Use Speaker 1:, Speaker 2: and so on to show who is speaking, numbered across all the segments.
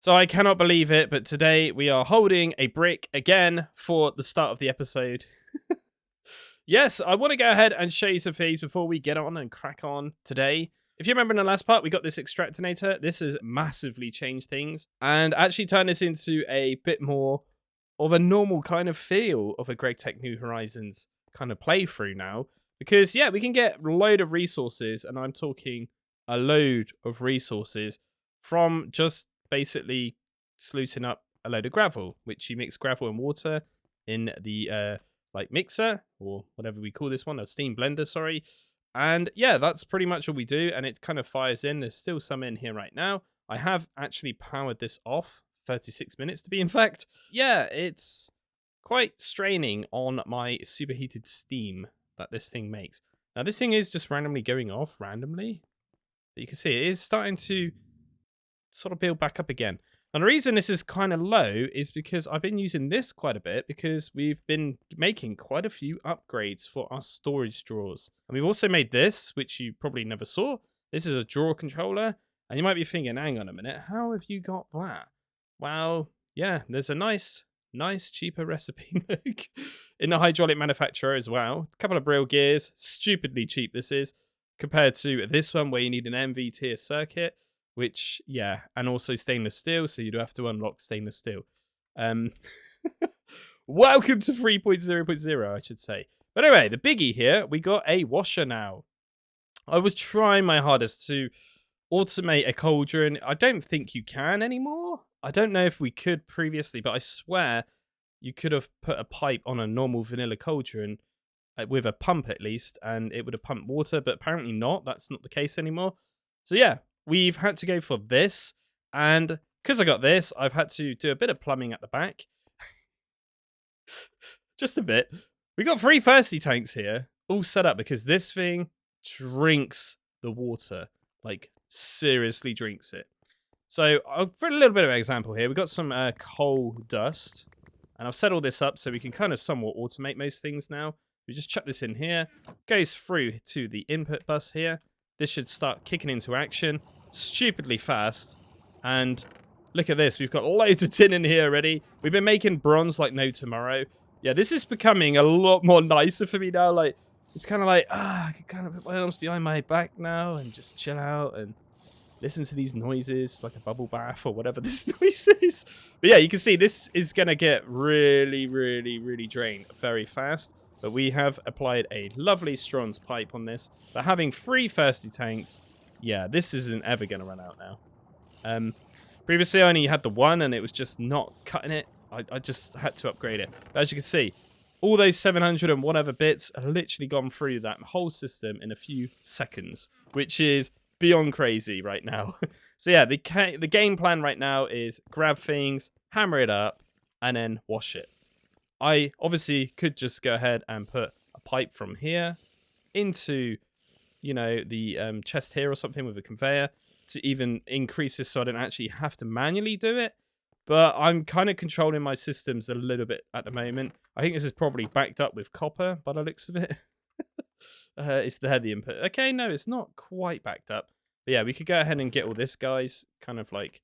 Speaker 1: So I cannot believe it, but today we are holding a brick again for the start of the episode. Yes, I want to go ahead and show you some things before we get on and crack on today. If you remember in the last part, we got this extractinator. This has massively changed things and actually turned this into a bit more of a normal kind of feel of a GregTech New Horizons kind of playthrough now. Because, yeah, we can get a load of resources, and I'm talking a load of resources from just basically sluicing up a load of gravel, which you mix gravel and water in the like mixer or whatever we call this one, a steam blender, sorry. And yeah, that's pretty much all we do, and it kind of fires in. There's still some in here right now. I have actually powered this off, 36 minutes to be in fact. Yeah, it's quite straining on my superheated steam that this thing makes. Now this thing is just randomly going off randomly. But you can see it is starting to sort of build back up again. And the reason this is kind of low is because I've been using this quite a bit because we've been making quite a few upgrades for our storage drawers. And we've also made this, which you probably never saw. This is a drawer controller. And you might be thinking, hang on a minute, how have you got that? Well, yeah, there's a nice cheaper recipe in the hydraulic manufacturer as well. A couple of Brill gears, stupidly cheap this is, compared to this one where you need an MV tier circuit. Which, yeah, and also stainless steel, so you do have to unlock stainless steel. Welcome to 3.0.0, I should say. But anyway, the biggie here, we got a washer now. I was trying my hardest to automate a cauldron. I don't think you can anymore. I don't know if we could previously, but I swear you could have put a pipe on a normal vanilla cauldron with a pump at least, and it would have pumped water, but apparently not. That's not the case anymore. So yeah. We've had to go for this, and because I got this, I've had to do a bit of plumbing at the back. Just a bit. We got 3 thirsty tanks here, all set up because this thing drinks the water. Like, seriously drinks it. So, for a little bit of an example here, we've got some coal dust, and I've set all this up so we can kind of somewhat automate most things now. We just chuck this in here, goes through to the input bus here. This should start kicking into action stupidly fast. And look at this. We've got loads of tin in here already. We've been making bronze like no tomorrow. Yeah, this is becoming a lot more nicer for me now. Like, it's kind of like, I can kind of put my arms behind my back now and just chill out and listen to these noises like a bubble bath or whatever this noise is. But yeah, you can see this is going to get really, really, really drained very fast. But we have applied a lovely Strons pipe on this. But having 3 thirsty tanks, yeah, this isn't ever going to run out now. Previously, I only had the 1, and it was just not cutting it. I just had to upgrade it. But as you can see, all those 700 and whatever bits are literally gone through that whole system in a few seconds, which is beyond crazy right now. So yeah, the game plan right now is grab things, hammer it up, and then wash it. I obviously could just go ahead and put a pipe from here into, you know, the chest here or something with a conveyor to even increase this so I don't actually have to manually do it. But I'm kind of controlling my systems a little bit at the moment. I think this is probably backed up with copper by the looks of it. It's the heavy input. Okay, no, it's not quite backed up. But yeah, we could go ahead and get all this, guys, kind of like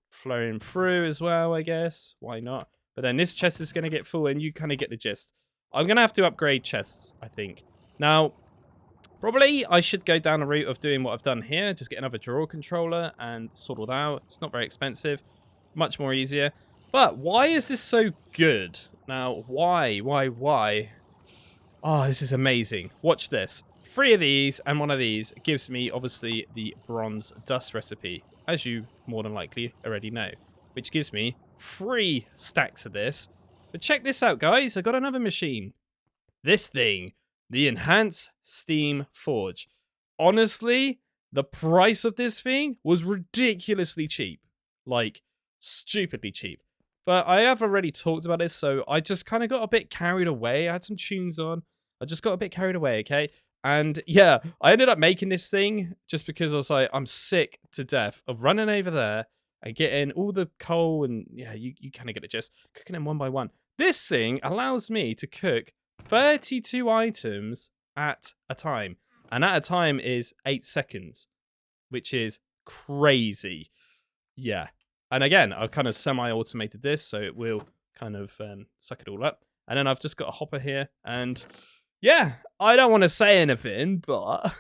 Speaker 1: flowing through as well, I guess. Why not? But then this chest is going to get full, and you kind of get the gist. I'm going to have to upgrade chests, I think. Now, probably I should go down the route of doing what I've done here. Just get another drawer controller and sort it out. It's not very expensive. Much more easier. But why is this so good? Now, why? Oh, this is amazing. Watch this. 3 of these and 1 of these gives me, obviously, the bronze dust recipe. As you more than likely already know. Which gives me 3 stacks of this. But check this out, guys. I got another machine. This thing. The Enhanced Steam Forge. Honestly, the price of this thing was ridiculously cheap. Like, stupidly cheap. But I have already talked about this, so I just kind of got a bit carried away. I had some tunes on. I just got a bit carried away, okay? And yeah, I ended up making this thing just because I was like, I'm sick to death of running over there and getting all the coal and, yeah, you kind of get it, just cooking them one by one. This thing allows me to cook 32 items at a time. And at a time is 8 seconds, which is crazy. Yeah. And again, I've kind of semi-automated this, so it will kind of suck it all up. And then I've just got a hopper here. And yeah, I don't want to say anything, but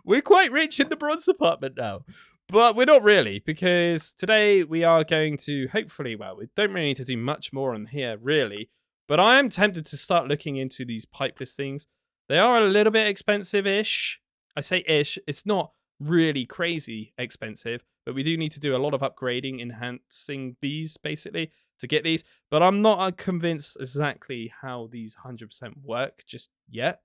Speaker 1: we're quite rich in the bronze department now. But we're not really, because today we are going to hopefully, well, we don't really need to do much more on here, really. But I am tempted to start looking into these pipe listings. They are a little bit expensive-ish. I say ish. It's not really crazy expensive, but we do need to do a lot of upgrading, enhancing these, basically, to get these. But I'm not convinced exactly how these 100% work just yet.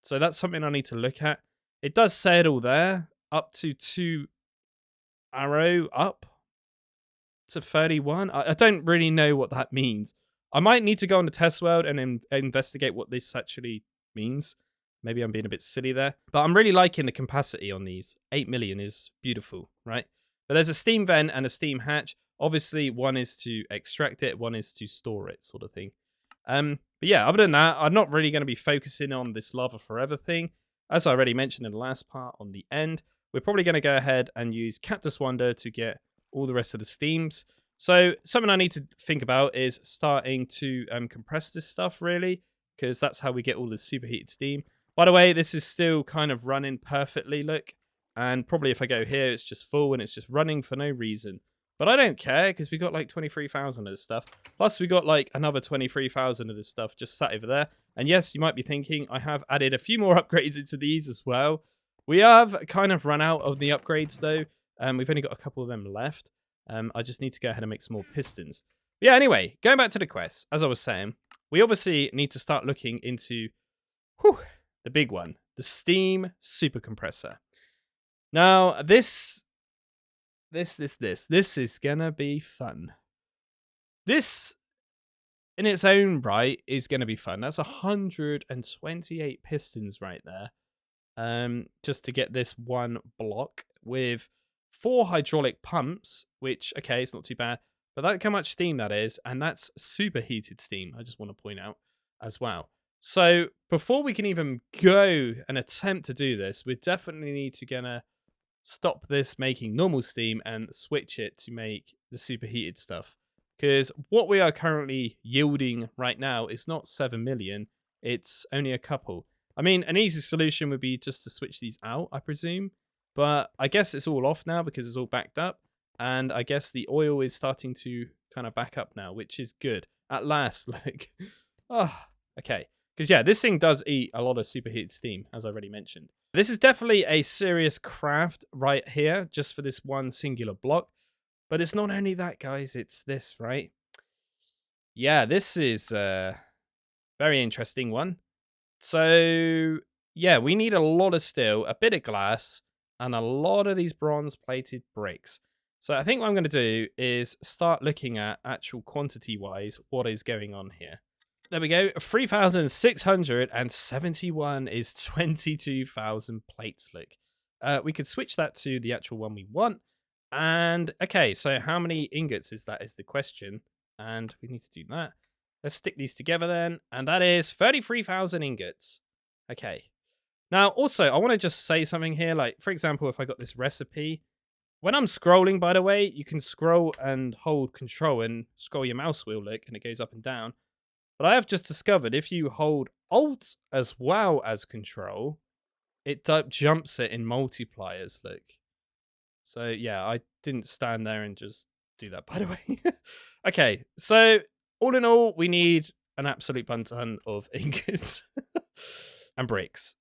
Speaker 1: So that's something I need to look at. It does say it all there. Up to 2 arrow up to 31. I don't really know what that means. I might need to go on the test world and investigate what this actually means. Maybe I'm being a bit silly there. But I'm really liking the capacity on these. 8 million is beautiful, right? But there's a steam vent and a steam hatch. Obviously, one is to extract it, one is to store it, sort of thing. But yeah, other than that, I'm not really going to be focusing on this lava forever thing. As I already mentioned in the last part on the end, we're probably going to go ahead and use Cactus Wonder to get all the rest of the steams. So something I need to think about is starting to compress this stuff, really, because that's how we get all the superheated steam. By the way, this is still kind of running perfectly, look. And probably if I go here, it's just full and it's just running for no reason. But I don't care because we got like 23,000 of this stuff. Plus we got like another 23,000 of this stuff just sat over there. And yes, you might be thinking I have added a few more upgrades into these as well. We have kind of run out of the upgrades though. We've only got a couple of them left. I just need to go ahead and make some more pistons. But yeah, anyway, going back to the quest, as I was saying, we obviously need to start looking into the big one, the steam super compressor. Now, this is gonna be fun. This, in its own right, is gonna be fun. That's 128 pistons right there. Just to get this one block with 4 hydraulic pumps, which, okay, it's not too bad. But look how much steam that is, and that's superheated steam, I just want to point out as well. So before we can even go and attempt to do this, we definitely need to gonna stop this making normal steam and switch it to make the superheated stuff. Because what we are currently yielding right now is not 7 million, it's only a couple. I mean, an easy solution would be just to switch these out, I presume. But I guess it's all off now because it's all backed up. And I guess the oil is starting to kind of back up now, which is good. At last, like, oh, okay. Because, yeah, this thing does eat a lot of superheated steam, as I already mentioned. This is definitely a serious craft right here, just for this one singular block. But it's not only that, guys. It's this, right? Yeah, this is a very interesting one. So, yeah, we need a lot of steel, a bit of glass, and a lot of these bronze-plated bricks. So I think what I'm going to do is start looking at actual quantity-wise what is going on here. There we go. 3,671 is 22,000 plates. Look, we could switch that to the actual one we want. And okay, so how many ingots is that? Is the question. And we need to do that. Let's stick these together then. And that is 33,000 ingots. Okay. Now, also, I want to just say something here. Like, for example, if I got this recipe. When I'm scrolling, by the way, you can scroll and hold control and scroll your mouse wheel, look, and it goes up and down. But I have just discovered if you hold Alt as well as Control, it jumps it in multipliers, look. So, yeah, I didn't stand there and just do that, by the way. Okay, so all in all, we need an absolute ton of ingots and bricks,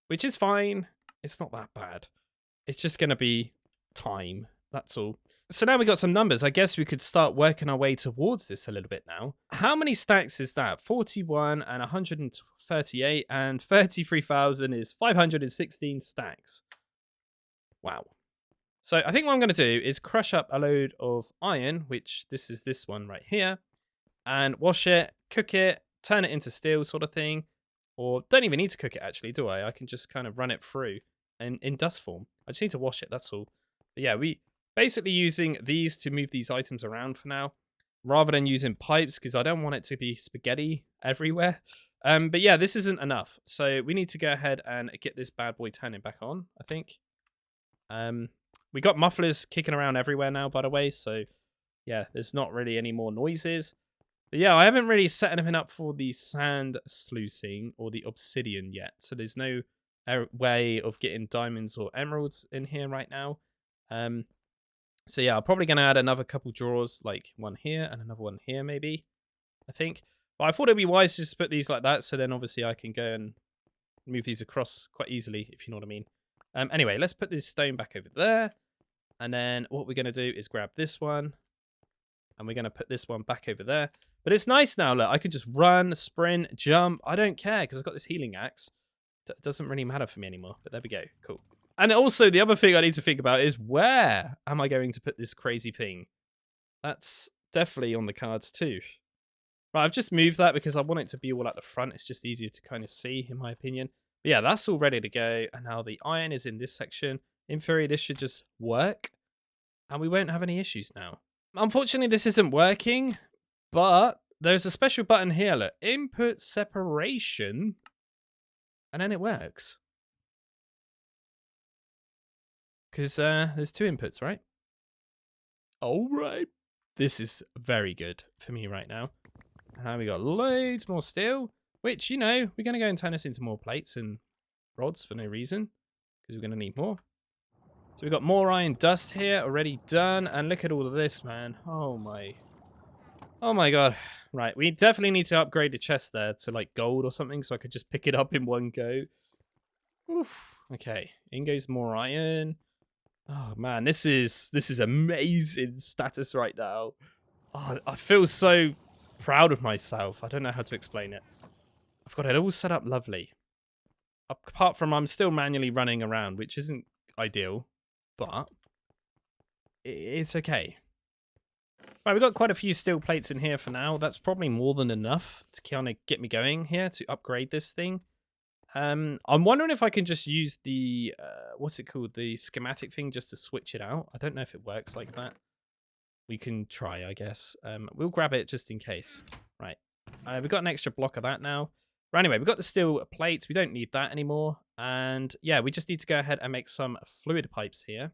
Speaker 1: which is fine. It's not that bad. It's just going to be time. That's all. So now we got some numbers. I guess we could start working our way towards this a little bit now. How many stacks is that? 41 and 138 and 33,000 is 516 stacks. Wow. So I think what I'm going to do is crush up a load of iron, which this is this one right here, and wash it, cook it, turn it into steel sort of thing. Or don't even need to cook it actually, do I? I can just kind of run it through in dust form. I just need to wash it, that's all. But yeah, we basically using these to move these items around for now, rather than using pipes, because I don't want it to be spaghetti everywhere. But yeah, this isn't enough. So we need to go ahead and get this bad boy turning back on, I think. We got mufflers kicking around everywhere now, by the way, so yeah, there's not really any more noises. But yeah, I haven't really set anything up for the sand sluicing or the obsidian yet. So there's no way of getting diamonds or emeralds in here right now. So yeah, I'm probably going to add another couple drawers, like one here and another one here maybe, I think. But I thought it'd be wise to just put these like that, so then obviously I can go and move these across quite easily, if you know what I mean. Anyway, let's put this stone back over there. And then what we're going to do is grab this one. And we're going to put this one back over there. But it's nice now, look. I can just run, sprint, jump. I don't care because I've got this healing axe. It doesn't really matter for me anymore. But there we go. Cool. And also, the other thing I need to think about is where am I going to put this crazy thing? That's definitely on the cards too. Right, I've just moved that because I want it to be all at the front. It's just easier to kind of see, in my opinion. But yeah, that's all ready to go. And now the iron is in this section. In theory, this should just work. And we won't have any issues now. Unfortunately, this isn't working. But there's a special button here, look. Input separation. And then it works. Because there's two inputs, right? All right. This is very good for me right now. And we got loads more steel, which, you know, we're going to go and turn this into more plates and rods for no reason, because we're going to need more. So we've got more iron dust here already done. And look at all of this, man. Oh my God. Right, we definitely need to upgrade the chest there to like gold or something so I could just pick it up in one go. Oof. Okay, in goes more iron. Oh man, this is amazing status right now. Oh, I feel so proud of myself. I don't know how to explain it. I've got it all set up lovely. Apart from I'm still manually running around, which isn't ideal, but it's okay. Right, we've got quite a few steel plates in here for now. That's probably more than enough to kind of get me going here to upgrade this thing. I'm wondering if I can just use the, what's it called? The schematic thing just to switch it out. I don't know if it works like that. We can try, I guess. We'll grab it just in case. Right. We've got an extra block of that now. But anyway, we've got the steel plates. We don't need that anymore. And yeah, we just need to go ahead and make some fluid pipes here.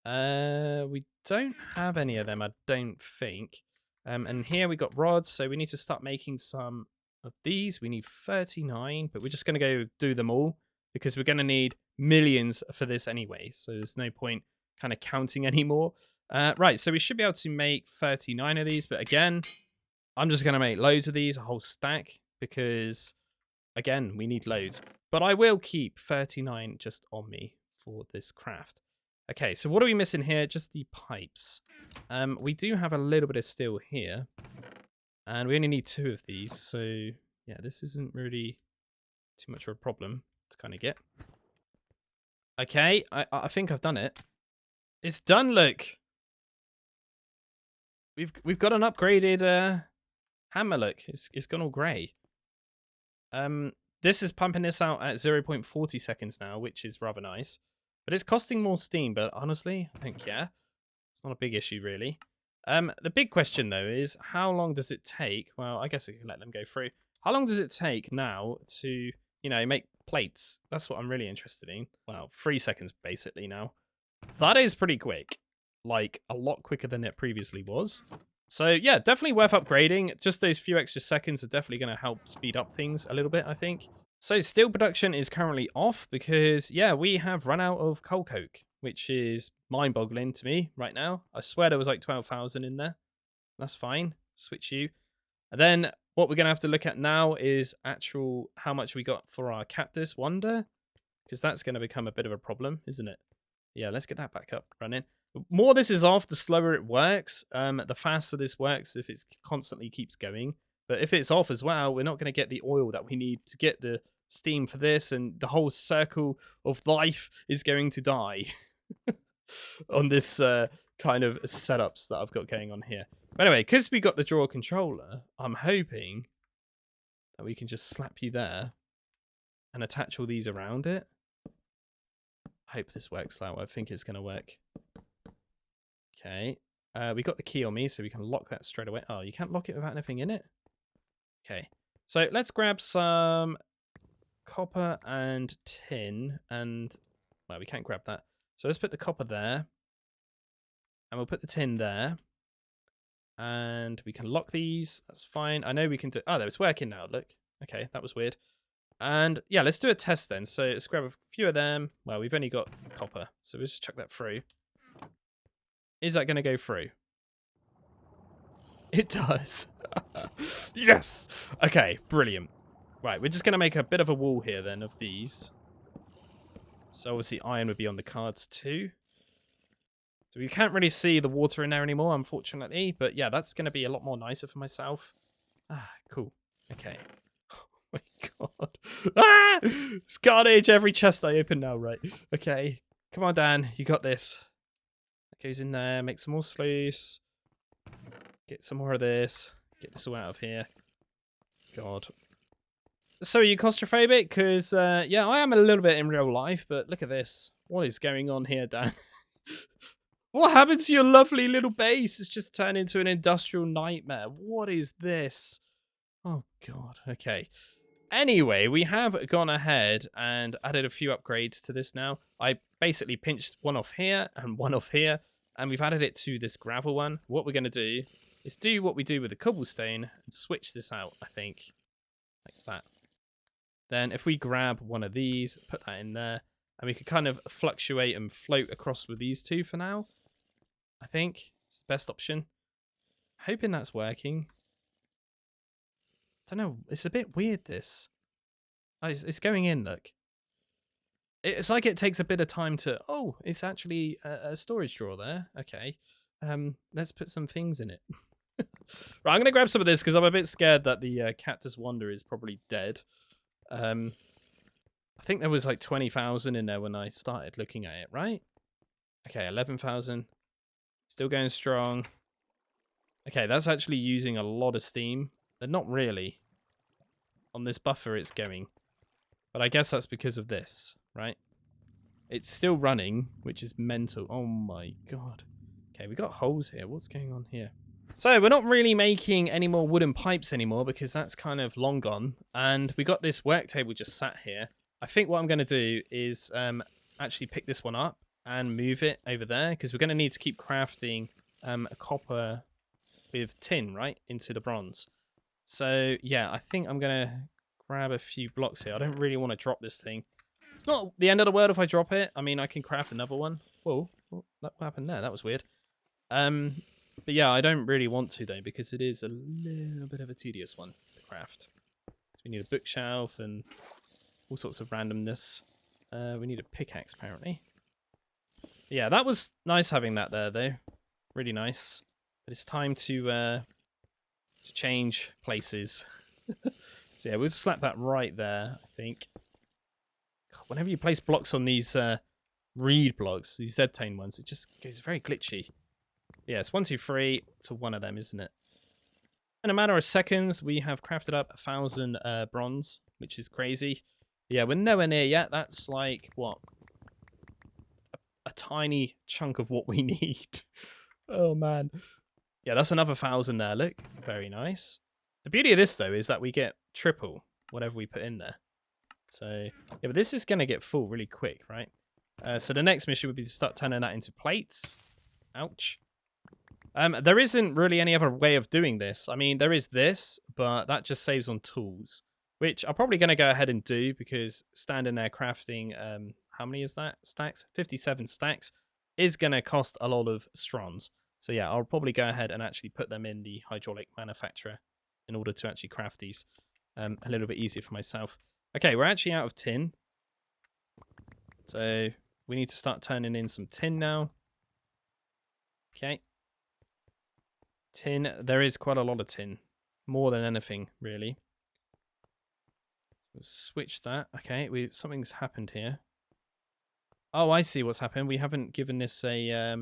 Speaker 1: We don't have any of them, I don't think. And here we got rods, so we need to start making some of these. We need 39, but we're just going to go do them all because we're going to need millions for this anyway. So there's no point kind of counting anymore. Right, so we should be able to make 39 of these, but again, I'm just going to make loads of these, a whole stack, because again, we need loads. But I will keep 39 just on me for this craft. Okay, so what are we missing here? Just the pipes. We do have a little bit of steel here. And we only need 2 of these. So, yeah, this isn't really too much of a problem to kind of get. Okay, I think I've done it. It's done, look. We've got an upgraded hammer, look. It's gone all grey. This is pumping this out at 0.40 seconds now, which is rather nice. But it's costing more steam, but honestly, I don't care. It's not a big issue, really. The big question, though, is how long does it take? Well, I guess we can let them go through. How long does it take now to, you know, make plates? That's what I'm really interested in. Well, 3 seconds, basically, now. That is pretty quick. Like, a lot quicker than it previously was. So, yeah, definitely worth upgrading. Just those few extra seconds are definitely going to help speed up things a little bit, I think. So steel production is currently off because, yeah, we have run out of coal coke, which is mind-boggling to me right now. I swear there was like 12,000 in there. That's fine. Switch you. And then what we're going to have to look at now is actual how much we got for our cactus wonder, because that's going to become a bit of a problem, isn't it? Yeah, let's get that back up running. The more this is off, the slower it works. The faster this works if it constantly keeps going. But if it's off as well, we're not going to get the oil that we need to get the steam for this, and the whole circle of life is going to die on this kind of setups that I've got going on here. But anyway, because we got the drawer controller, I'm hoping that we can just slap you there and attach all these around it. I hope this works now. I think it's going to work. Okay. We got the key on me, so we can lock that straight away. Oh, you can't lock it without anything in it? Okay. So let's grab some copper and tin, and well, we can't grab that. So let's put the copper there, and we'll put the tin there. And we can lock these. That's fine. I know we can do... Oh, it's working now. Look. Okay, that was weird. And yeah, let's do a test then. So let's grab a few of them. Well, we've only got copper, so we'll just chuck that through. Is that going to go through? It does. Yes! Okay, brilliant. Right, we're just going to make a bit of a wall here then of these. So obviously iron would be on the cards too. So we can't really see the water in there anymore, unfortunately. But yeah, that's going to be a lot more nicer for myself. Ah, cool. Okay. Oh my god. Ah! It's carnage every chest I open now, right? Okay. Come on, Dan. You got this. That goes in there. Make some more sluice. Get some more of this. Get this all out of here. God. So are you claustrophobic? Because, yeah, I am a little bit in real life, but look at this. What is going on here, Dan? What happened to your lovely little base? It's just turned into an industrial nightmare. What is this? Oh, God. Okay. Anyway, we have gone ahead and added a few upgrades to this now. I basically pinched one off here and one off here, and we've added it to this gravel one. What we're going to do is do what we do with the cobblestone and switch this out, I think. Like that. Then if we grab one of these, put that in there, and we could kind of fluctuate and float across with these two for now. I think it's the best option. Hoping that's working. I don't know. It's a bit weird, this. Oh, it's going in, look. It's like it takes a bit of time to... Oh, it's actually a storage drawer there. Okay. Let's put some things in it. Right, I'm going to grab some of this because I'm a bit scared that the Cactus Wander is probably dead. I think there was like 20,000 in there when I started looking at it, right? Okay, 11,000. Still going strong. Okay, that's actually using a lot of steam. They're not really. On this buffer it's going. But I guess that's because of this, right? It's still running, which is mental. Oh my god. Okay, we got holes here. What's going on here? So we're not really making any more wooden pipes anymore because that's kind of long gone. And we got this work table just sat here. I think what I'm going to do is actually pick this one up and move it over there because we're going to need to keep crafting a copper with tin, right, into the bronze. So yeah, I think I'm going to grab a few blocks here. I don't really want to drop this thing. It's not the end of the world if I drop it. I mean, I can craft another one. Whoa, what happened there? That was weird. But yeah, I don't really want to though because it is a little bit of a tedious one to craft. So we need a bookshelf and all sorts of randomness. We need a pickaxe apparently. Yeah, that was nice having that there though. Really nice. But it's time to change places. So yeah, we'll slap that right there, I think. God, whenever you place blocks on these reed blocks, these Z-tone ones, it just goes very glitchy. Yeah, it's 1, 2, 3 to one of them, isn't it? In a matter of seconds, we have crafted up 1,000 bronze, which is crazy. Yeah, we're nowhere near yet. That's like, what? A tiny chunk of what we need. Oh, man. Yeah, that's another 1,000 there, look. Very nice. The beauty of this, though, is that we get triple whatever we put in there. So, yeah, but this is going to get full really quick, right? So the next mission would be to start turning that into plates. Ouch. There isn't really any other way of doing this. I mean, there is this, but that just saves on tools, which I'm probably going to go ahead and do because standing there crafting, how many is that? Stacks? 57 stacks is going to cost a lot of strons. So yeah, I'll probably go ahead and actually put them in the hydraulic manufacturer in order to actually craft these a little bit easier for myself. Okay, we're actually out of tin. So we need to start turning in some tin now. Okay. Tin, there is quite a lot of tin. More than anything, really. We'll switch that. Okay, something's happened here. Oh, I see what's happened. We haven't given this a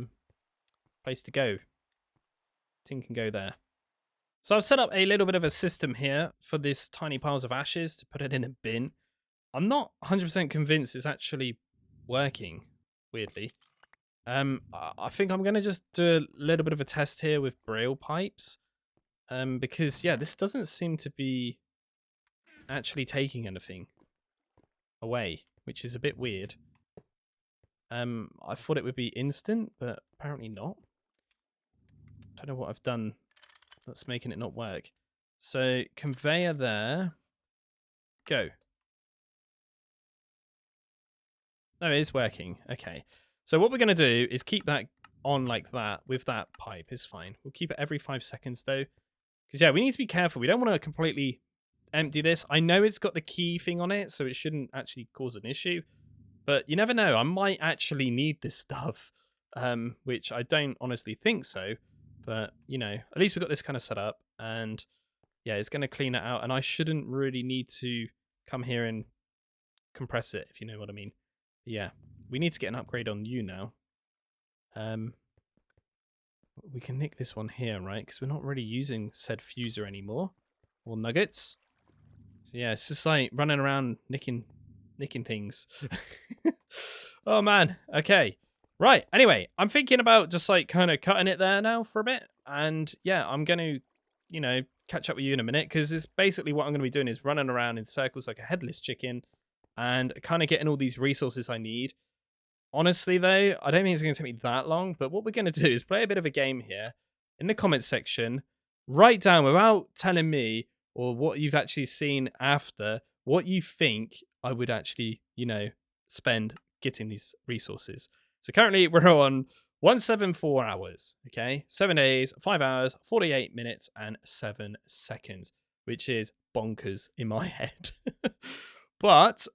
Speaker 1: place to go. Tin can go there. So I've set up a little bit of a system here for this tiny piles of ashes to put it in a bin. I'm not 100% convinced it's actually working, weirdly. I think I'm going to just do a little bit of a test here with braille pipes. Because, yeah, this doesn't seem to be actually taking anything away, which is a bit weird. I thought it would be instant, but apparently not. Don't know what I've done That's making it not work. So conveyor there. Go. No, it is working. Okay. So what we're going to do is keep that on like that with that pipe. It's fine. We'll keep it every 5 seconds though. Because, yeah, we need to be careful. We don't want to completely empty this. I know it's got the key thing on it, so it shouldn't actually cause an issue. But you never know. I might actually need this stuff, which I don't honestly think so. But, you know, at least we've got this kind of set up. And, yeah, it's going to clean it out. And I shouldn't really need to come here and compress it, if you know what I mean. But yeah, we need to get an upgrade on you now. We can nick this one here, right? Because we're not really using said fuser anymore. Or nuggets. So yeah, it's just like running around nicking things. Oh man. Okay. Right. Anyway, I'm thinking about just like kind of cutting it there now for a bit. And yeah, I'm going to, you know, catch up with you in a minute. Because it's basically what I'm going to be doing is running around in circles like a headless chicken. And kind of getting all these resources I need. Honestly, though, I don't think it's going to take me that long, but what we're going to do is play a bit of a game here. In the comments section, write down, without telling me or what you've actually seen after, what you think I would actually, you know, spend getting these resources. So currently, we're on 174 hours, okay? 7 days, 5 hours, 48 minutes, and 7 seconds, which is bonkers in my head. But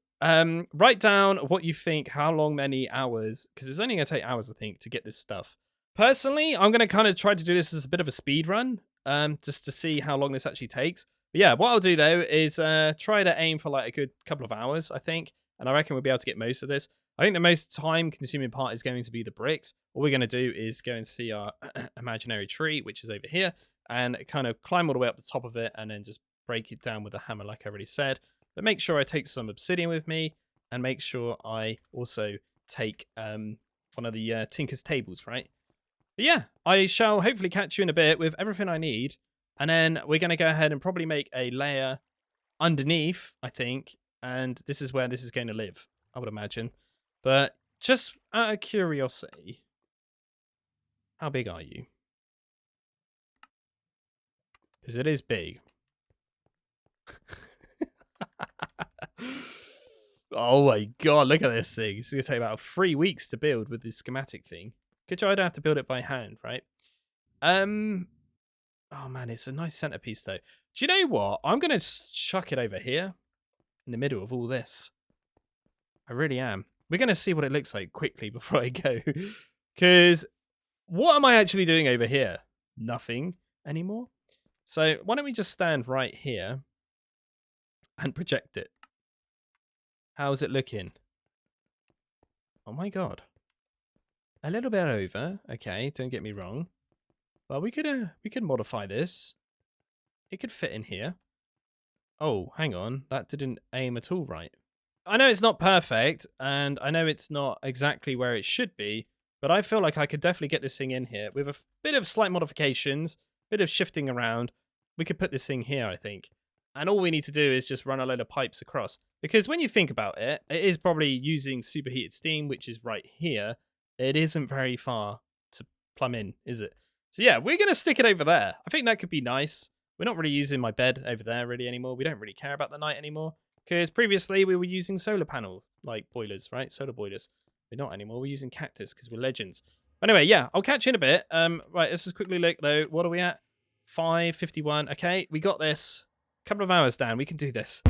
Speaker 1: write down what you think, how long, many hours, because it's only going to take hours, I think, to get this stuff. Personally, I'm going to kind of try to do this as a bit of a speed run, just to see how long this actually takes. But yeah, what I'll do, though, is try to aim for like a good couple of hours, I think, and I reckon we'll be able to get most of this. I think the most time-consuming part is going to be the bricks. What we're going to do is go and see our imaginary tree, which is over here, and kind of climb all the way up the top of it, and then just break it down with a hammer, like I already said. But make sure I take some obsidian with me, and make sure I also take one of the Tinker's tables, right? But yeah, I shall hopefully catch you in a bit with everything I need, and then we're going to go ahead and probably make a layer underneath, I think, and this is where this is going to live, I would imagine. But just out of curiosity, how big are you? Because it is big. Oh my god, look at this thing. It's going to take about 3 weeks to build with this schematic thing. Good job I don't have to build it by hand, right? Oh man, it's a nice centerpiece though. Do you know what? I'm going to chuck it over here in the middle of all this. I really am. We're going to see what it looks like quickly before I go. Because what am I actually doing over here? Nothing anymore. So why don't we just stand right here and project it? How's it looking? Oh my god. A little bit over. Okay, don't get me wrong. Well, we could modify this. It could fit in here. Oh, hang on. That didn't aim at all right. I know it's not perfect, and I know it's not exactly where it should be, but I feel like I could definitely get this thing in here with a bit of slight modifications, bit of shifting around. We could put this thing here, I think. And all we need to do is just run a load of pipes across. Because when you think about it, it is probably using superheated steam, which is right here. It isn't very far to plumb in, is it? So yeah, we're going to stick it over there. I think that could be nice. We're not really using my bed over there really anymore. We don't really care about the night anymore. Because previously we were using solar panel, like boilers, right? Solar boilers. We're not anymore. We're using cactus because we're legends. Anyway, yeah, I'll catch you in a bit. Right, let's just quickly look though. What are we at? 5:51. Okay, we got this. Couple of hours down. We can do this.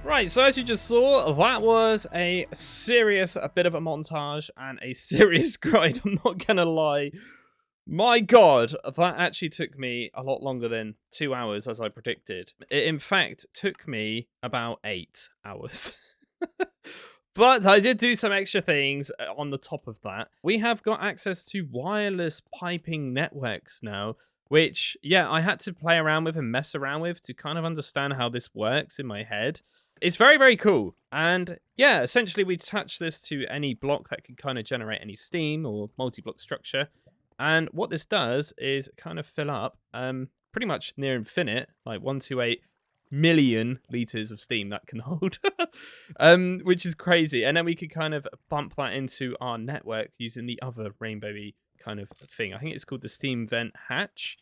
Speaker 1: Right, so as you just saw, that was a bit of a montage and a serious grind, I'm not gonna lie. My god, that actually took me a lot longer than 2 hours as I predicted. It in fact took me about 8 hours. But I did do some extra things on the top of that. We have got access to wireless piping networks now, which, yeah, I had to play around with and mess around with to kind of understand how this works in my head. It's very, very cool. And yeah, essentially we attach this to any block that can kind of generate any steam or multi-block structure. And what this does is kind of fill up pretty much near infinite, like 128 million liters of steam that can hold, which is crazy. And then we could kind of bump that into our network using the other rainbowy kind of thing. I think it's called the steam vent hatch.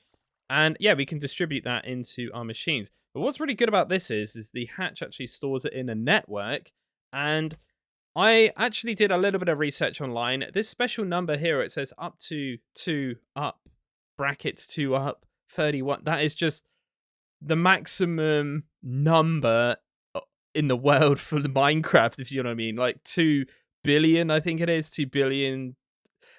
Speaker 1: And yeah, we can distribute that into our machines. But what's really good about this is the hatch actually stores it in a network. And I actually did a little bit of research online. This special number here, it says up to 2 up, brackets 2 up, 31. That is just the maximum number in the world for the Minecraft, if you know what I mean. Like 2 billion, I think it is, 2 billion.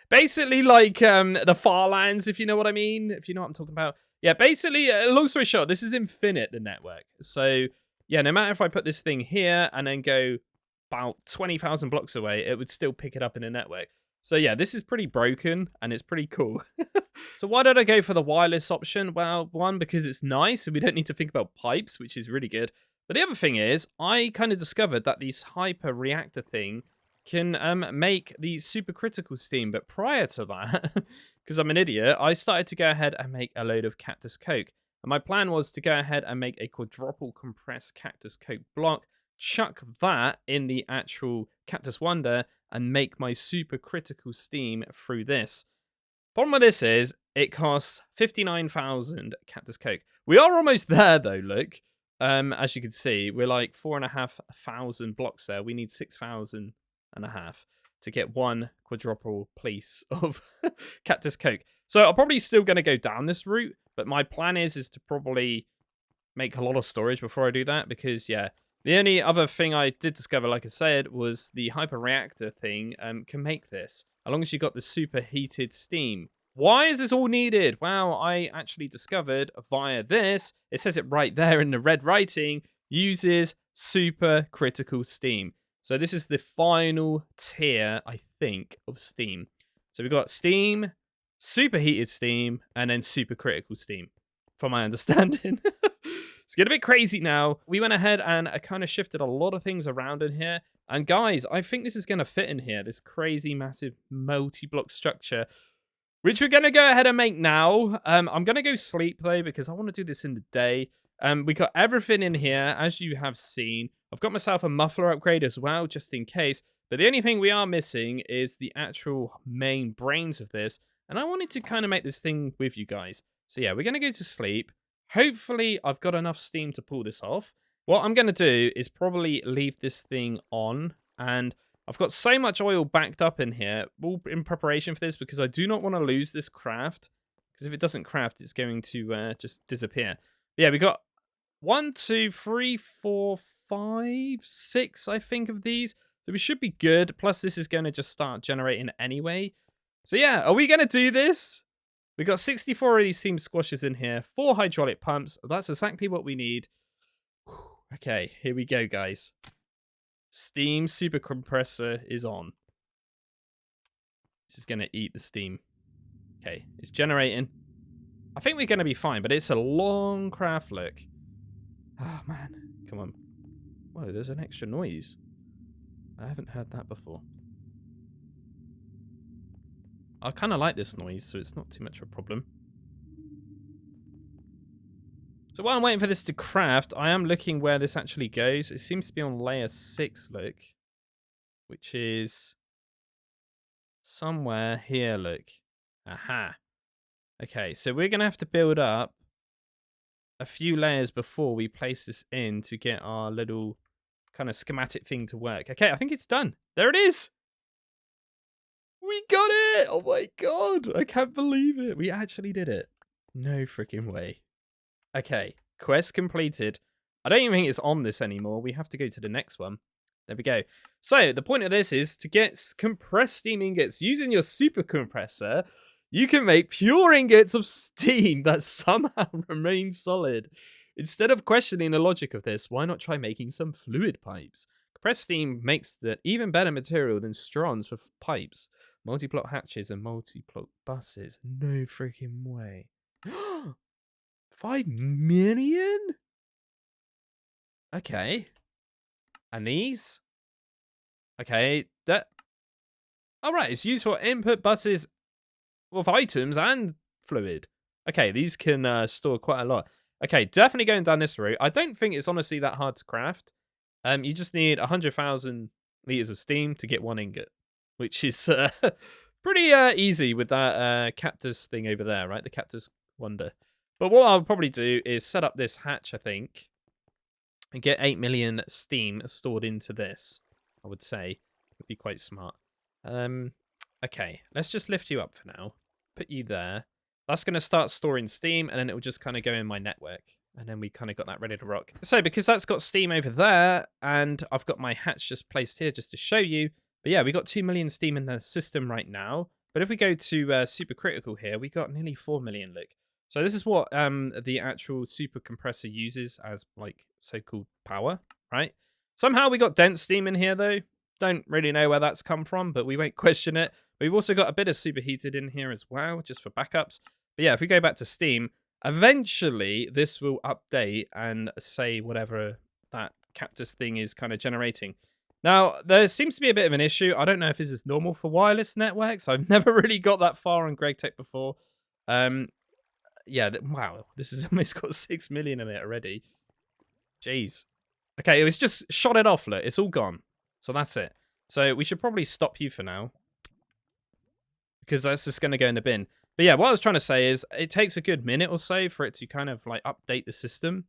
Speaker 1: Basically, like the Farlands, if you know what I mean, if you know what I'm talking about. Yeah, basically, long story short, this is infinite, the network. So, yeah, no matter if I put this thing here and then go about 20,000 blocks away, it would still pick it up in the network. So, yeah, this is pretty broken, and it's pretty cool. So why did I go for the wireless option? Well, one, because it's nice, and we don't need to think about pipes, which is really good. But the other thing is, I kind of discovered that this hyper reactor thing can make the supercritical steam. But prior to that, because I'm an idiot, I started to go ahead and make a load of cactus coke. And my plan was to go ahead and make a quadruple compressed cactus coke block, chuck that in the actual Cactus Wonder, and make my supercritical steam through this. Problem with this is, it costs 59,000 cactus coke. We are almost there though, look. As you can see, we're like 4,500 blocks there. We need 6,500 to get one quadruple piece of cactus coke. So I'm probably still going to go down this route, but my plan is to probably make a lot of storage before I do that, because yeah, the only other thing I did discover, like I said, was the hyper reactor thing can make this, as long as you got the superheated steam. Why is this all needed? Well, I actually discovered via this, it says it right there in the red writing, uses supercritical steam. So this is the final tier, I think, of steam. So we've got steam, superheated steam, and then supercritical steam, from my understanding. It's getting a bit crazy now. We went ahead and I kind of shifted a lot of things around in here. And guys, I think this is going to fit in here, this crazy, massive multi-block structure, which we're going to go ahead and make now. I'm going to go sleep, though, because I want to do this in the day. We got everything in here, as you have seen. I've got myself a muffler upgrade as well, just in case. But the only thing we are missing is the actual main brains of this. And I wanted to kind of make this thing with you guys. So yeah, we're going to go to sleep. Hopefully, I've got enough steam to pull this off. What I'm going to do is probably leave this thing on. And I've got so much oil backed up in here, all in preparation for this, because I do not want to lose this craft. Because if it doesn't craft, it's going to just disappear. But yeah, we got 1, 2, 3, 4, 5, 6, I think, of these. So we should be good. Plus, this is going to just start generating anyway. So yeah, are we going to do this? We got 64 of these steam squashes in here, 4 hydraulic pumps. That's exactly what we need. Okay, here we go, guys. Steam super compressor is on. This is going to eat the steam. Okay, it's generating. I think we're going to be fine, but it's a long craft, look. Oh, man. Come on. Whoa, there's an extra noise. I haven't heard that before. I kind of like this noise, so it's not too much of a problem. So while I'm waiting for this to craft, I am looking where this actually goes. It seems to be on layer 6, look. Which is somewhere here, look. Aha. Okay, so we're going to have to build up a few layers before we place this in to get our little kind of schematic thing to work. Okay, I think it's done. There it is. We got it. Oh my god. I can't believe it. We actually did it. No freaking way. Okay, quest completed. I don't even think it's on this anymore. We have to go to the next one. There we go. So the point of this is to get compressed steam ingots using your super compressor. You can make pure ingots of steam that somehow remain solid. Instead of questioning the logic of this, why not try making some fluid pipes? Compressed steam makes the even better material than strons for pipes. Multi-block hatches and multi-block buses. No freaking way. 5 million? Okay. And these? Okay. That. Alright, it's used for input buses with items and fluid. Okay, these can store quite a lot. Okay, definitely going down this route. I don't think it's honestly that hard to craft. You just need 100,000 liters of steam to get 1 ingot, which is pretty easy with that cactus thing over there, right? The Cactus Wonder. But what I'll probably do is set up this hatch, I think, and get 8 million steam stored into this, I would say. Would be quite smart. Okay, let's just lift you up for now. Put you there. That's going to start storing steam, and then it will just kind of go in my network. And then we kind of got that ready to rock. So because that's got steam over there, and I've got my hatch just placed here just to show you, But yeah, we got 2 million steam in the system right now. But if we go to supercritical here, we got nearly 4 million, look. So this is what the actual super compressor uses as like so-called power, right? Somehow we got dense steam in here though. Don't really know where that's come from, but we won't question it. We've also got a bit of superheated in here as well, just for backups. But yeah, if we go back to Steam, eventually this will update and say whatever that cactus thing is kind of generating. Now, there seems to be a bit of an issue. I don't know if this is normal for wireless networks. I've never really got that far on GregTech before. Yeah, wow, this has almost got 6 million in it already. Jeez. Okay, it was just shot it off, look. It's all gone. So that's it. So we should probably stop you for now, because that's just going to go in the bin. But yeah, what I was trying to say is it takes a good minute or so for it to kind of like update the system.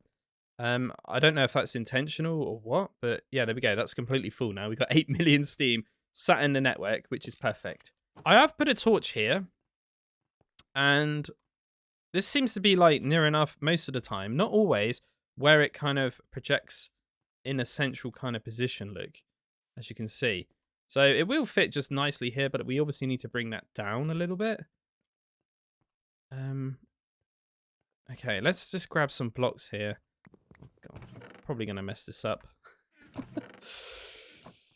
Speaker 1: I don't know if that's intentional or what, but yeah, there we go. That's completely full now. We've got 8 million steam sat in the network, which is perfect. I have put a torch here, and this seems to be like near enough most of the time, not always, where it kind of projects in a central kind of position, look, as you can see. So it will fit just nicely here, but we obviously need to bring that down a little bit. Okay, let's just grab some blocks here. God, probably going to mess this up.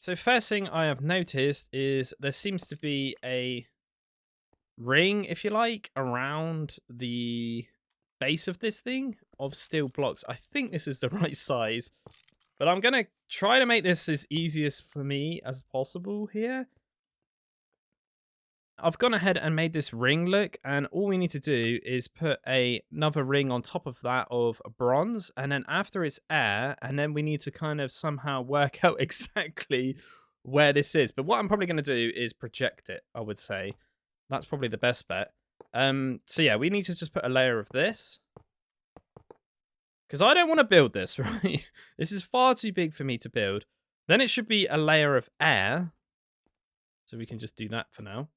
Speaker 1: So first thing I have noticed is there seems to be a ring, if you like, around the base of this thing of steel blocks. I think this is the right size, but I'm going to try to make this as easiest for me as possible here. I've gone ahead and made this ring look, and all we need to do is put another ring on top of that of bronze, and then after it's air, and then we need to kind of somehow work out exactly where this is. But what I'm probably going to do is project it, I would say. That's probably the best bet. So yeah, we need to just put a layer of this, because I don't want to build this, right? This is far too big for me to build. Then it should be a layer of air, so we can just do that for now.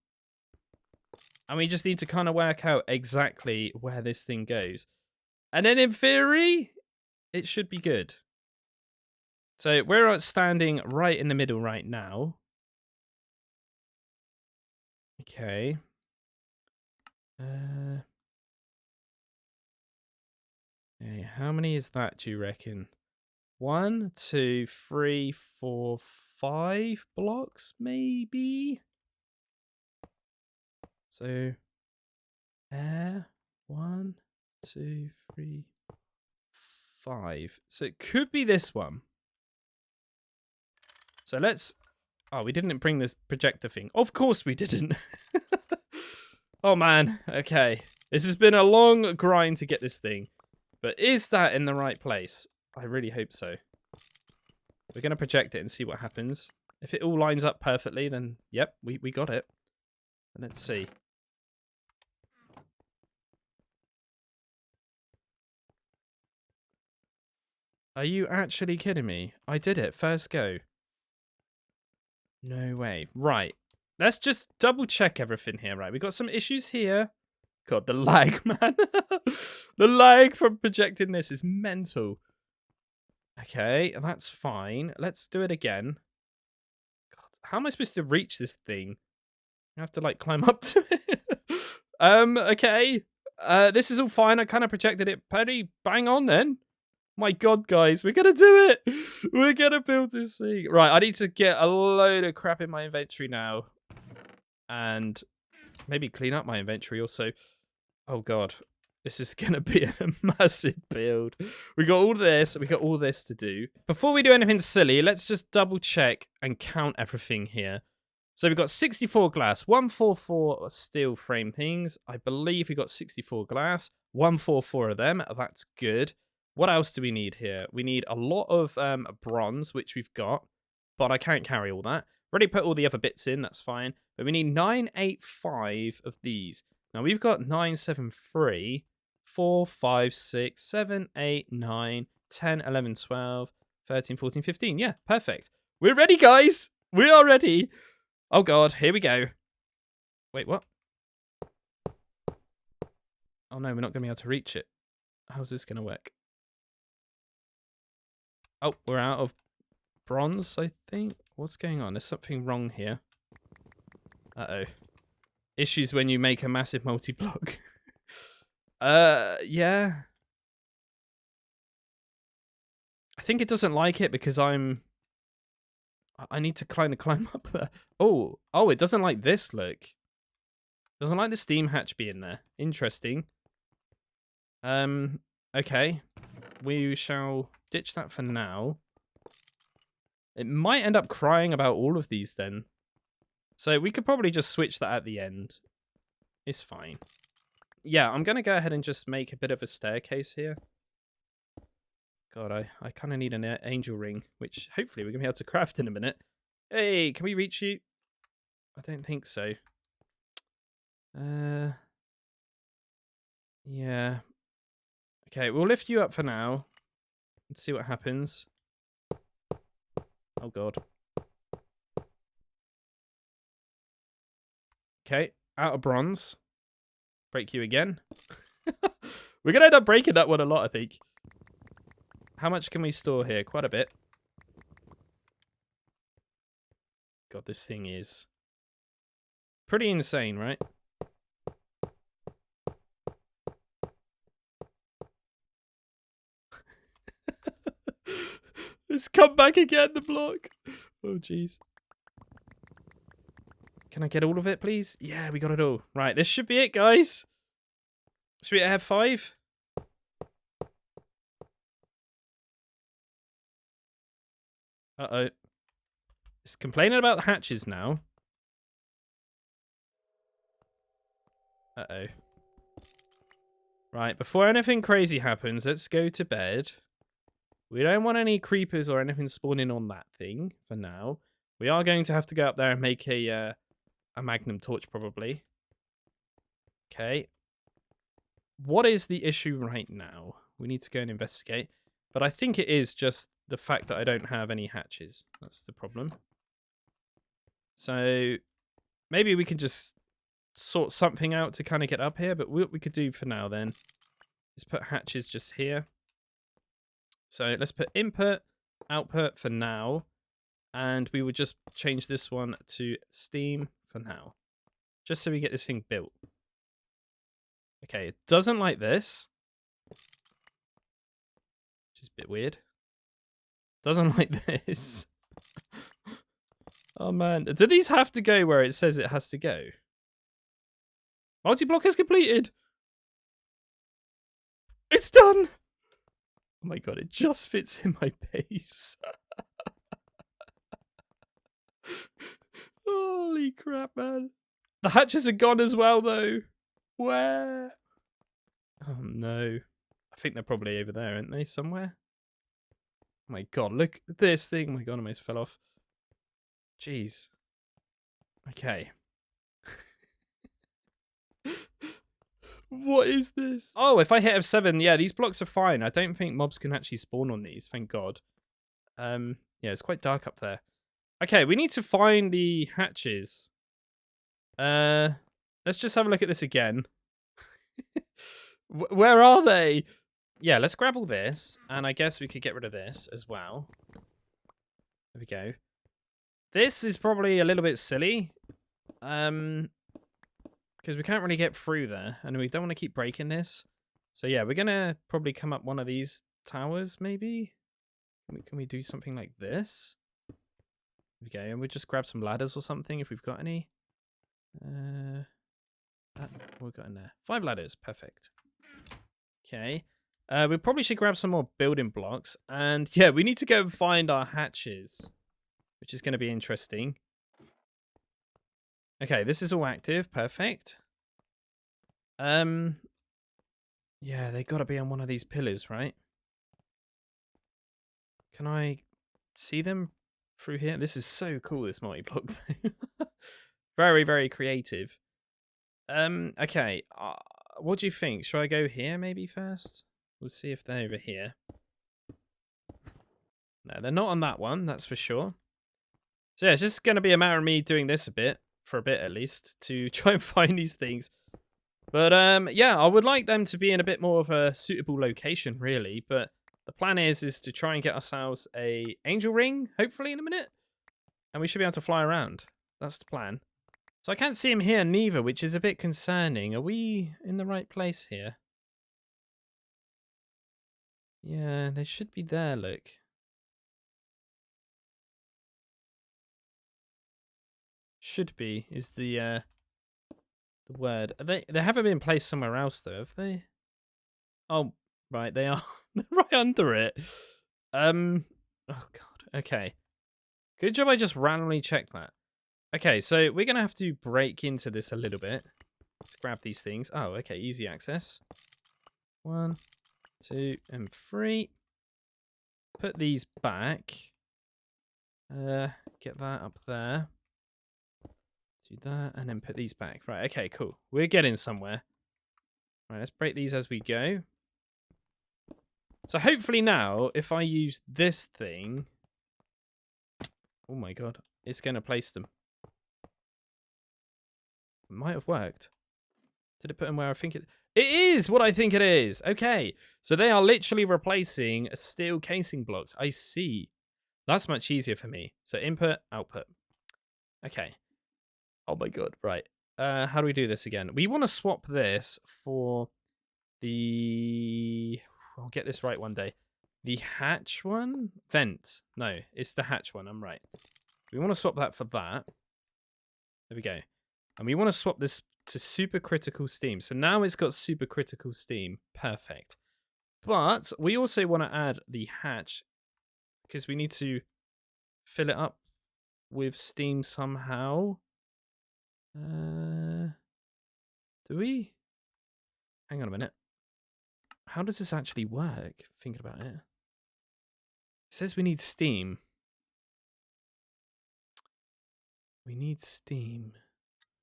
Speaker 1: And we just need to kind of work out exactly where this thing goes. And then in theory, it should be good. So we're standing right in the middle right now. Okay. Okay, how many is that, do you reckon? 1, 2, 3, 4, 5 blocks, maybe? So, air, 1, 2, 3, 5. So it could be this one. So let's... Oh, we didn't bring this projector thing. Of course we didn't. Oh, man. Okay. This has been a long grind to get this thing. But is that in the right place? I really hope so. We're going to project it and see what happens. If it all lines up perfectly, then yep, we got it. And let's see. Are you actually kidding me? I did it. First go. No way. Right. Let's just double check everything here, right? We got some issues here. God, the lag, man. The lag from projecting this is mental. Okay, that's fine. Let's do it again. God, how am I supposed to reach this thing? I have to, like, climb up to it. Okay. This is all fine. I kind of projected it pretty bang on then. My God, guys, we're going to do it. We're going to build this thing. Right, I need to get a load of crap in my inventory now. And maybe clean up my inventory also. Oh, God. This is going to be a massive build. We got all this. We got all this to do. Before we do anything silly, let's just double check and count everything here. So we've got 64 glass, 144 steel frame things. I believe we got 64 glass, 144 of them. That's good. What else do we need here? We need a lot of bronze, which we've got, but I can't carry all that. Already put all the other bits in, that's fine. But we need 985 of these. Now we've got 973, 4, 5, 6, 7, 8, 9, 10, 11, 12, 13, 14, 15. Yeah, perfect. We're ready, guys. We are ready. Oh, God, here we go. Wait, what? Oh, no, we're not going to be able to reach it. How's this going to work? Oh, we're out of bronze, I think. What's going on? There's something wrong here. Uh-oh. Issues when you make a massive multi-block. Yeah. I think it doesn't like it because I need to kind of climb up there. Oh, it doesn't like this, look. Doesn't like the steam hatch being there. Interesting. Okay. We shall ditch that for now. It might end up crying about all of these then. So we could probably just switch that at the end. It's fine. Yeah, I'm going to go ahead and just make a bit of a staircase here. God, I kind of need an angel ring, which hopefully we're going to be able to craft in a minute. Hey, can we reach you? I don't think so. Yeah. Okay, we'll lift you up for now and see what happens. Oh, God. Okay, out of bronze. Break you again. We're going to end up breaking that one a lot, I think. How much can we store here? Quite a bit. God, this thing is pretty insane, right? It's come back again, the block. Oh, jeez. Can I get all of it, please? Yeah, we got it all. Right, this should be it, guys. Should we have 5? Uh-oh. It's complaining about the hatches now. Uh-oh. Right, before anything crazy happens, let's go to bed. We don't want any creepers or anything spawning on that thing for now. We are going to have to go up there and make a magnum torch, probably. Okay. What is the issue right now? We need to go and investigate. But I think it is just the fact that I don't have any hatches. That's the problem. So maybe we can just sort something out to kind of get up here. But what we could do for now then is put hatches just here. So let's put input, output for now. And we would just change this one to Steam for now. Just so we get this thing built. Okay, it doesn't like this. Which is a bit weird. Doesn't like this. Oh man, do these have to go where it says it has to go? Multi-block is completed. It's done. Oh my god, it just fits in my base. Holy crap, man. The hatches are gone as well, though. Where? Oh no. I think they're probably over there, aren't they? Somewhere? Oh my god, look at this thing. Oh my god, I almost fell off. Jeez. Okay. What is this? Oh, if I hit F7, yeah, these blocks are fine. I don't think mobs can actually spawn on these, thank god. Yeah, it's quite dark up there. Okay, we need to find the hatches. Let's just have a look at this again. Where are they? Yeah, let's grab all this, and I guess we could get rid of this as well. There we go. This is probably a little bit silly. Because we can't really get through there, and we don't want to keep breaking this. So yeah, we're gonna probably come up one of these towers, maybe? Can we do something like this? Okay, and we'll just grab some ladders or something if we've got any. What we've got in there. 5 ladders, perfect. Okay. We probably should grab some more building blocks. And yeah, we need to go and find our hatches, which is going to be interesting. Okay, this is all active. Perfect. Yeah, they got to be on one of these pillars, right? Can I see them through here? This is so cool, this multi-block thing. Very, very creative. Okay. What do you think? Should I go here maybe first? We'll see if they're over here. No, they're not on that one, that's for sure. So yeah, it's just going to be a matter of me doing this for a bit at least, to try and find these things. But yeah, I would like them to be in a bit more of a suitable location, really. But the plan is to try and get ourselves a angel ring, hopefully in a minute. And we should be able to fly around. That's the plan. So I can't see him here neither, which is a bit concerning. Are we in the right place here? Yeah, they should be there, look. Should be is the word. They haven't been placed somewhere else though, have they? Oh, right, they are right under it. Oh god. Okay. Good job I just randomly checked that. Okay, so we're gonna have to break into this a little bit to grab these things. Oh, okay, easy access. 1, 2, and 3. Put these back. Get that up there. Do that, and then put these back. Right, okay, cool. We're getting somewhere. Right, let's break these as we go. So hopefully now, if I use this thing... Oh my god, it's going to place them. It might have worked. Did it put them where I think it... It is what I think it is. Okay, so they are literally replacing steel casing blocks. I see. That's much easier for me. So input, output. Okay. Oh my god, right. How do we do this again? We want to swap this for the... I'll get this right one day. The hatch one? Vent. No, it's the hatch one. I'm right. We want to swap that for that. There we go. And we want to swap this to supercritical steam. So now it's got supercritical steam. Perfect. But we also want to add the hatch because we need to fill it up with steam somehow. Do we? Hang on a minute. How does this actually work? Thinking about it. It says we need steam. We need steam.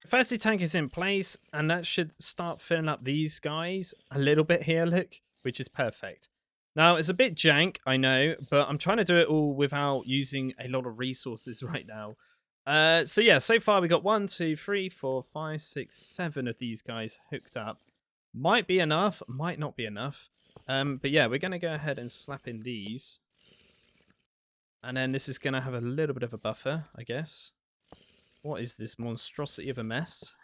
Speaker 1: Firstly, tank is in place, and that should start filling up these guys a little bit here, look, which is perfect. Now, it's a bit jank, I know, but I'm trying to do it all without using a lot of resources right now. So yeah, so far we got 1, 2, 3, 4, 5, 6, 7 of these guys hooked up. Might be enough, might not be enough. But yeah, we're going to go ahead and slap in these. And then this is going to have a little bit of a buffer, I guess. What is this monstrosity of a mess?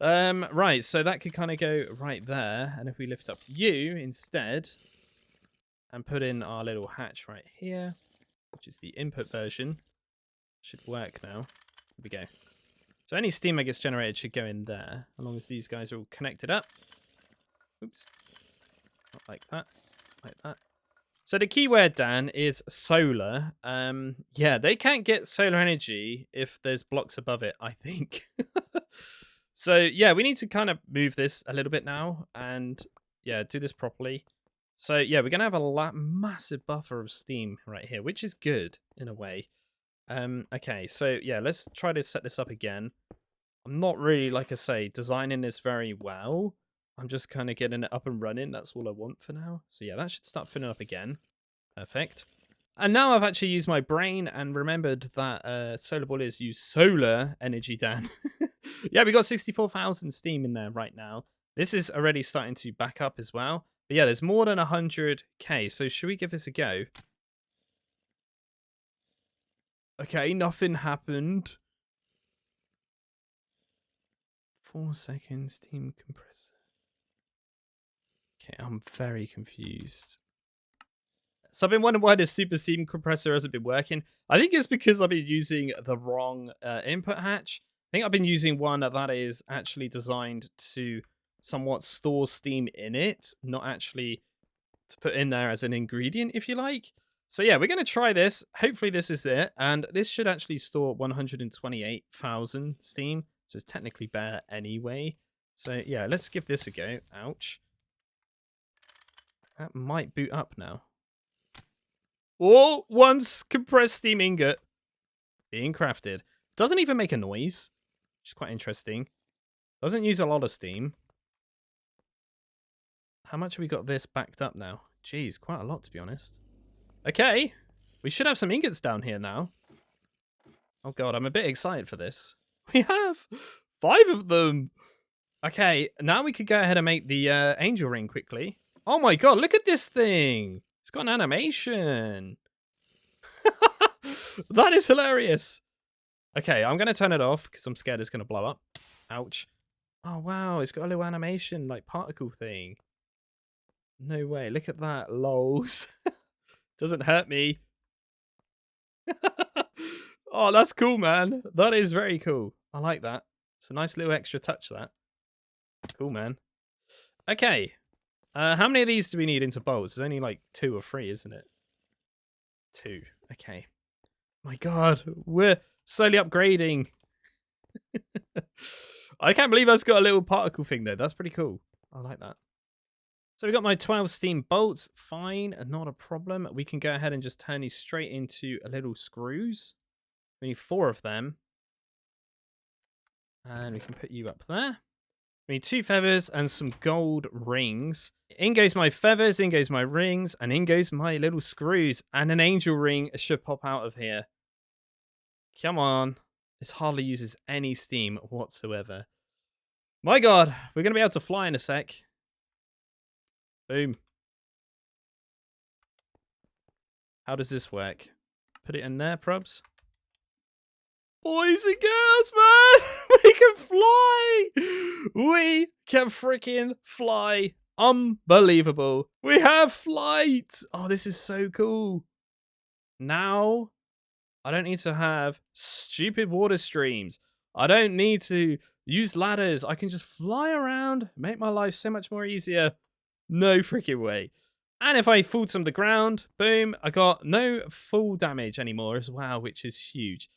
Speaker 1: Right, so that could kind of go right there. And if we lift up you instead and put in our little hatch right here, which is the input version, should work now. Here we go. So any steam that gets generated should go in there, as long as these guys are all connected up. Oops. Not like that. Like that. So the keyword, Dan, is solar. Yeah, they can't get solar energy if there's blocks above it, I think. So, yeah, we need to kind of move this a little bit now and, yeah, do this properly. So, yeah, we're going to have a massive buffer of steam right here, which is good in a way. Okay, so, yeah, let's try to set this up again. I'm not really, like I say, designing this very well. I'm just kind of getting it up and running. That's all I want for now. So, yeah, that should start filling up again. Perfect. And now I've actually used my brain and remembered that solar boilers use solar energy, Dan. Yeah, we got 64,000 steam in there right now. This is already starting to back up as well. But yeah, there's more than 100k. So should we give this a go? Okay, nothing happened. 4 seconds, steam compressor. Okay, I'm very confused. So I've been wondering why this super steam compressor hasn't been working. I think it's because I've been using the wrong input hatch. I think I've been using one that is actually designed to somewhat store steam in it, not actually to put in there as an ingredient, if you like. So yeah, we're going to try this. Hopefully this is it. And this should actually store 128,000 steam. So it's technically bare anyway. So yeah, let's give this a go. Ouch. That might boot up now. Oh, once compressed steam ingot being crafted. Doesn't even make a noise, which is quite interesting. Doesn't use a lot of steam. How much have we got this backed up now? Jeez, quite a lot to be honest. Okay, we should have some ingots down here now. Oh god, I'm a bit excited for this. We have 5 of them. Okay, now we could go ahead and make the angel ring quickly. Oh my god, look at this thing. It's got an animation. That is hilarious. Okay, I'm going to turn it off because I'm scared it's going to blow up. Ouch. Oh, wow. It's got a little animation, like particle thing. No way. Look at that. Lols. Doesn't hurt me. Oh, that's cool, man. That is very cool. I like that. It's a nice little extra touch, that. Cool, man. Okay. How many of these do we need into bolts? There's only like 2 or 3, isn't it? 2. Okay. My God. We're slowly upgrading. I can't believe that's got a little particle thing, though. That's pretty cool. I like that. So we've got my 12 steam bolts. Fine. Not a problem. We can go ahead and just turn these straight into a little screws. We need 4 of them. And we can put you up there. We need 2 feathers and some gold rings. In goes my feathers, in goes my rings, and in goes my little screws. And an angel ring should pop out of here. Come on. This hardly uses any steam whatsoever. My God, we're going to be able to fly in a sec. Boom. How does this work? Put it in there, probs. Boys and girls, man! We can fly! We can freaking fly. Unbelievable. We have flight! Oh, this is so cool. Now, I don't need to have stupid water streams. I don't need to use ladders. I can just fly around, make my life so much more easier. No freaking way. And if I fall to the ground, boom, I got no full damage anymore as well, which is huge.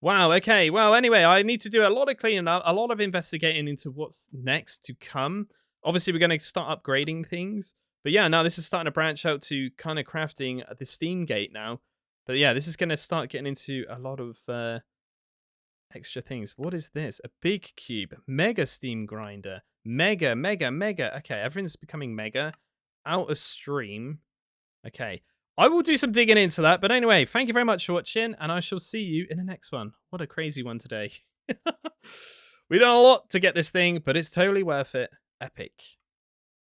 Speaker 1: Wow, okay. Well, anyway, I need to do a lot of cleaning up, a lot of investigating into what's next to come. Obviously, we're going to start upgrading things. But yeah, now this is starting to branch out to kind of crafting the Steamgate now. But yeah, this is going to start getting into a lot of extra things. What is this? A big cube. Mega steam grinder. Mega, mega, mega. Okay, everything's becoming mega. Out of stream. Okay. I will do some digging into that. But anyway, thank you very much for watching. And I shall see you in the next one. What a crazy one today. We've done a lot to get this thing, but it's totally worth it. Epic.